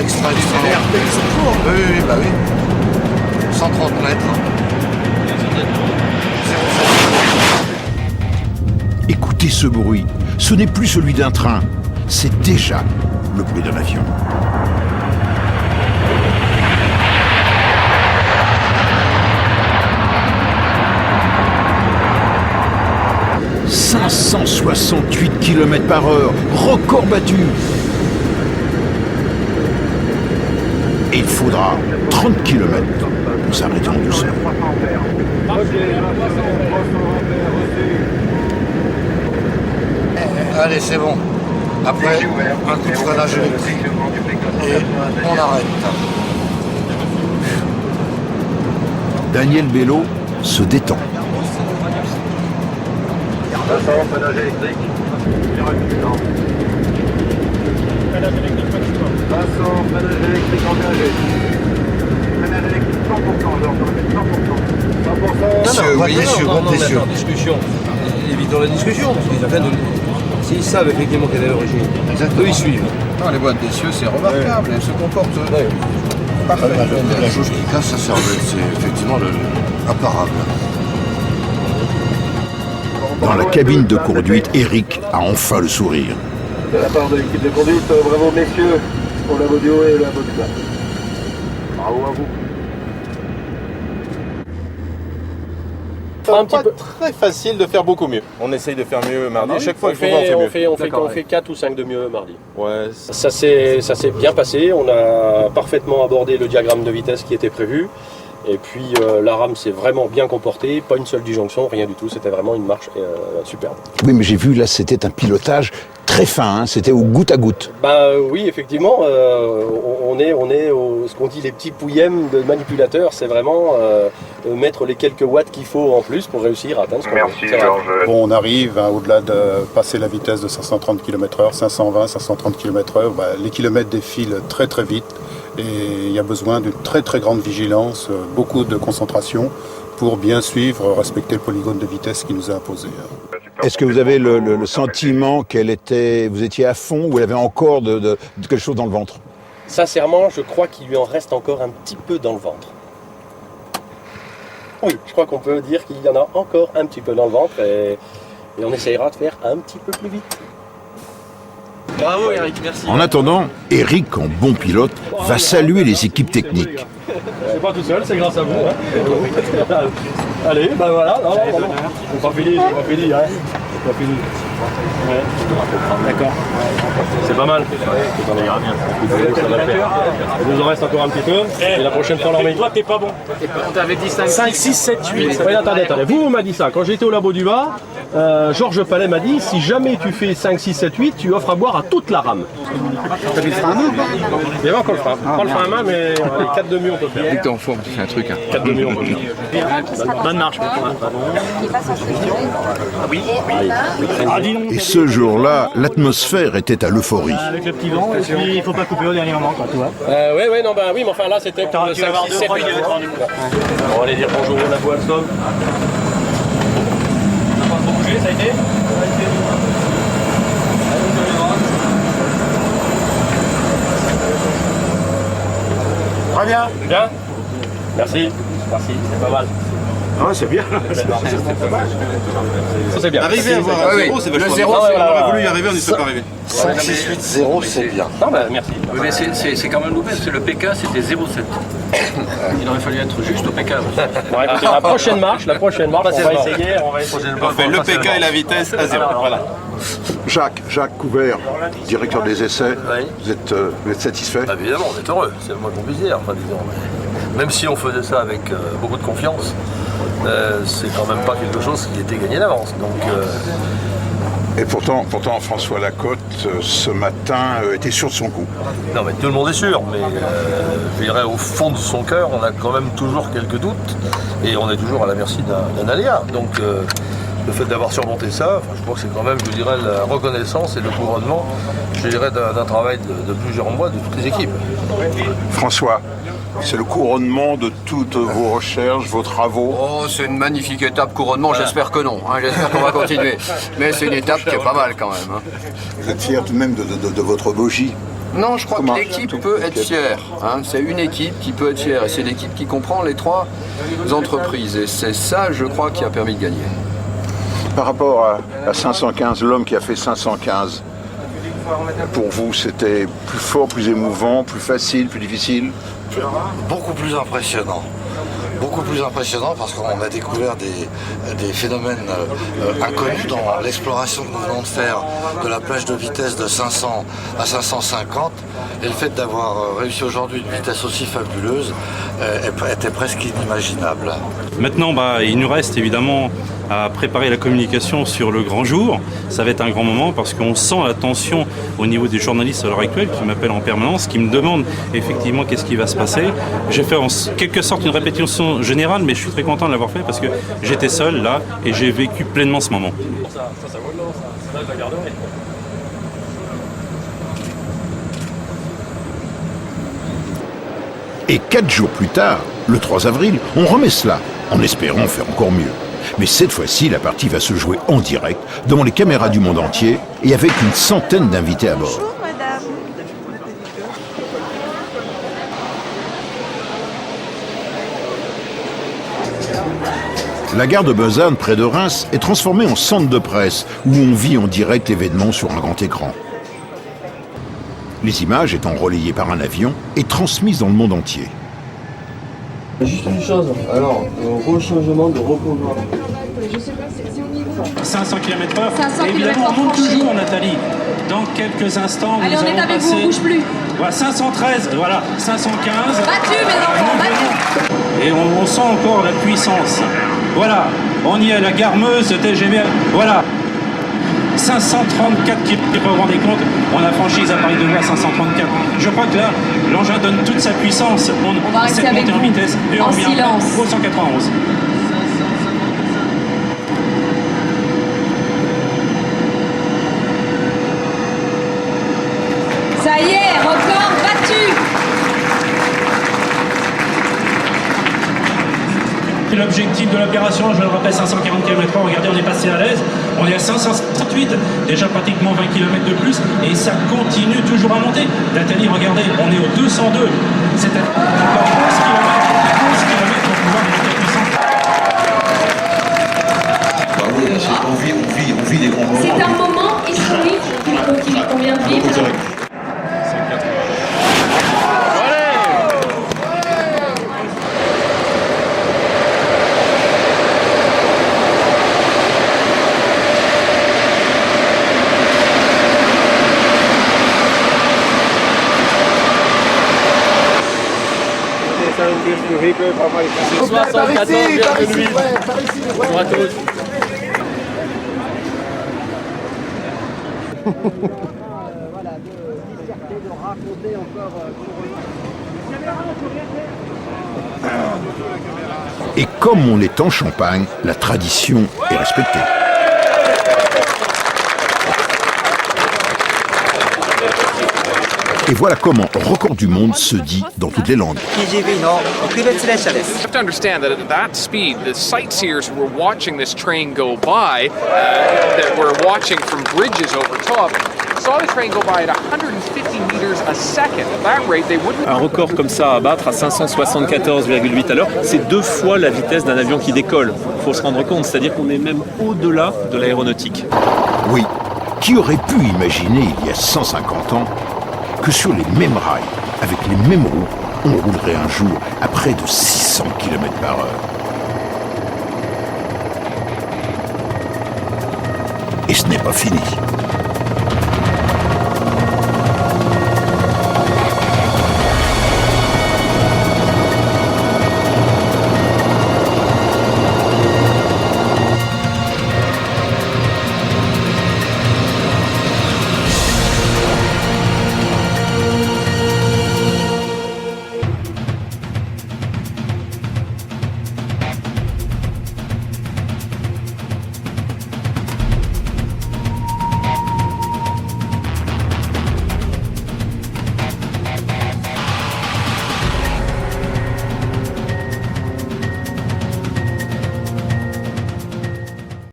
extra. Oui, bah oui. 130 mètres. Écoutez ce bruit, ce n'est plus celui d'un train, c'est déjà le bruit d'un avion. « 568 km/h, record battu. Et il faudra 30 km pour s'arrêter en douceur. Allez, c'est bon. Après, un coup de freinage électrique et on arrête. Daniel Bello se détend. Freinage électrique. Vincent, freinage électrique engagé. Freinage électrique 100%, genre 100%. 100%. Messieurs. Discussion. Évitons la discussion, parce qu'ils attendent. S'ils savent effectivement quelle est l'origine, eux ils suivent. Non, les boîtes d'essieu, c'est remarquable, elles se comportent parfait. La chose qui casse, ça sert, c'est effectivement l'imparable. Dans la cabine de conduite, Eric a enfin le sourire. De la part de l'équipe de conduite, bravo messieurs pour la audio et la bonne place. Bravo à vous. C'est pas très facile de faire beaucoup mieux. On essaye de faire mieux mardi. À chaque fois, on fait 4 ou 5 de mieux mardi. Ouais. Ça s'est bien passé. On a parfaitement abordé le diagramme de vitesse qui était prévu. Et puis la rame s'est vraiment bien comportée. Pas une seule disjonction, rien du tout. C'était vraiment une marche superbe. Oui, mais j'ai vu là, c'était un pilotage très fin, hein, c'était au goutte à goutte. Oui, effectivement, on est ce qu'on dit les petits pouillèmes de manipulateurs, c'est vraiment mettre les quelques watts qu'il faut en plus pour réussir à atteindre ce qu'on veut. Merci Georges. Bon, on arrive au-delà de passer la vitesse de 530 km/h, 520, 530 km/h, les kilomètres défilent très très vite et il y a besoin d'une très très grande vigilance, beaucoup de concentration pour bien suivre, respecter le polygone de vitesse qui nous a imposé. Est-ce que vous avez le sentiment vous étiez à fond ou elle avait encore de quelque chose dans le ventre? Sincèrement, je crois qu'il lui en reste encore un petit peu dans le ventre. Oui, je crois qu'on peut dire qu'il y en a encore un petit peu dans le ventre et on essayera de faire un petit peu plus vite. Bravo Eric, merci. En attendant, Eric, en bon pilote, va saluer les équipes techniques. C'est pas tout seul, c'est grâce à vous. Hein. Allez, voilà, non, c'est pas fini, hein. C'est pas fini. Ouais. D'accord. C'est pas mal. Ça va le faire. Il nous en reste encore un petit peu. Et la prochaine fois, on l'emmène. Toi, t'es pas bon. On t'avait dit 5, 6, 7, 8. Oui, attendez. Vous m'avez dit ça. Quand j'étais au labo du bas, Georges Palais m'a dit si jamais tu fais 5, 6, 7, 8, tu offres à boire à toute la rame. T'as mis le frein à main? Il y avait encore le frein. Pas le frein à main, mais 4 demi on peut faire. Dès que t'es en forme, tu fais un truc. 4 demi on peut faire. Bonne marche. Oui. Ah, dis donc. Et ce jour-là, l'atmosphère était à l'euphorie. Avec le petit vent, et puis il faut pas couper au dernier moment, quoi, tu vois. Oui, mais enfin là c'était pour le 5, 6, 7, 8. On va aller dire bonjour à la voile somme. On n'a pas trop bougé, ça a été? Très bien. Bien. Merci, c'est pas mal. Ah ouais, c'est bien. Ça c'est bien. Arriver à avoir un zéro, c'est vachement bien. zéro, On aurait voulu y arriver, on n'y serait pas arrivé. 5, 6, 8, 0, c'est bien. Non, merci. Oui, mais c'est quand même loupé, parce que le PK c'était 0,7. Il aurait fallu être juste au PK. Bon, écoutez, la prochaine marche, on va essayer. On fait le PK et la vitesse à 0. Voilà. Jacques Couvert, directeur des essais, vous êtes satisfait? Évidemment, on est heureux, c'est le moins qu'on puisse dire. Enfin, disons, même si on faisait ça avec beaucoup de confiance, c'est quand même pas quelque chose qui était gagné d'avance. Donc, Et pourtant, François Lacote, ce matin, était sûr de son coup. non, mais tout le monde est sûr, mais je dirais au fond de son cœur, on a quand même toujours quelques doutes et on est toujours à la merci d'un aléa. Donc, le fait d'avoir surmonté ça, je crois que c'est quand même, je dirais, la reconnaissance et le couronnement, je dirais, d'un travail de plusieurs mois de toutes les équipes. François, c'est le couronnement de toutes vos recherches, vos travaux. Oh, c'est une magnifique étape couronnement, j'espère que non. J'espère qu'on va continuer. Mais c'est une étape qui est pas mal quand même. Vous êtes fier tout de même de votre bogie. Non, je crois Comment? que l'équipe peut être fière. Hein. C'est une équipe qui peut être fière. Et c'est l'équipe qui comprend les trois entreprises. Et c'est ça, je crois, qui a permis de gagner. Par rapport à 515, l'homme qui a fait 515, pour vous, c'était plus fort, plus émouvant, plus facile, plus difficile? Beaucoup plus impressionnant. Beaucoup plus impressionnant parce qu'on a découvert des phénomènes inconnus dans l'exploration que nous venons de faire de la plage de vitesse de 500 à 550. Et le fait d'avoir réussi aujourd'hui une vitesse aussi fabuleuse était presque inimaginable. Maintenant, il nous reste évidemment à préparer la communication sur le grand jour. Ça va être un grand moment parce qu'on sent la tension au niveau des journalistes à l'heure actuelle qui m'appellent en permanence, qui me demandent effectivement qu'est-ce qui va se passer. J'ai fait en quelque sorte une répétition générale, mais je suis très content de l'avoir fait parce que j'étais seul là et j'ai vécu pleinement ce moment. Et 4 jours plus tard, le 3 avril, on remet cela, en espérant faire encore mieux. Mais cette fois-ci, la partie va se jouer en direct, devant les caméras du monde entier, et avec une centaine d'invités à bord. Bonjour, madame. La gare de Besançon, près de Reims, est transformée en centre de presse, où on vit en direct l'événement sur un grand écran. Les images étant relayées par un avion et transmises dans le monde entier. Juste une chose, alors, rechangement de reconduire. 500 km/h. Évidemment, on monte toujours, Nathalie. Dans quelques instants, allez, nous on est allons avec passer... vous, on bouge plus. Voilà, 513, voilà, 515. Battu, mes enfants, battu. Et on sent encore la puissance. Voilà, on y est, la gare Meuse, TGV. Voilà. 534 km, vous vous rendez compte, on a franchi à Paris de Voie 534. Je crois que là, l'engin donne toute sa puissance. On va rester avec en vous, vitesse et en on vient silence. au 191. Ça y est, record battu. L'objectif de l'opération, je le rappelle, 540 km/h, regardez, on est passé à l'aise, on est à 568, déjà pratiquement 20 km de plus, et ça continue toujours à monter. Nathalie, regardez, on est au 202, c'est encore 11 km pour pouvoir monter la puissance. On vit des grands moments. C'est un moment historique qu'on vient de vivre. C'est 74,8. Bonjour à tous. Et comme on est en Champagne, la tradition est respectée. Et voilà comment record du monde se dit dans toutes les langues. You have to understand that at that speed, the sightseers who were watching this train go by, that were watching from bridges over top, saw the train go by at 150 meters a second. At that rate, they wouldn't... Un record comme ça à battre à 574,8 à l'heure, c'est 2 fois la vitesse d'un avion qui décolle. Il faut se rendre compte, c'est-à-dire qu'on est même au-delà de l'aéronautique. Oui, qui aurait pu imaginer il y a 150 ans que sur les mêmes rails, avec les mêmes roues, on roulerait un jour à près de 600 km/h. Et ce n'est pas fini.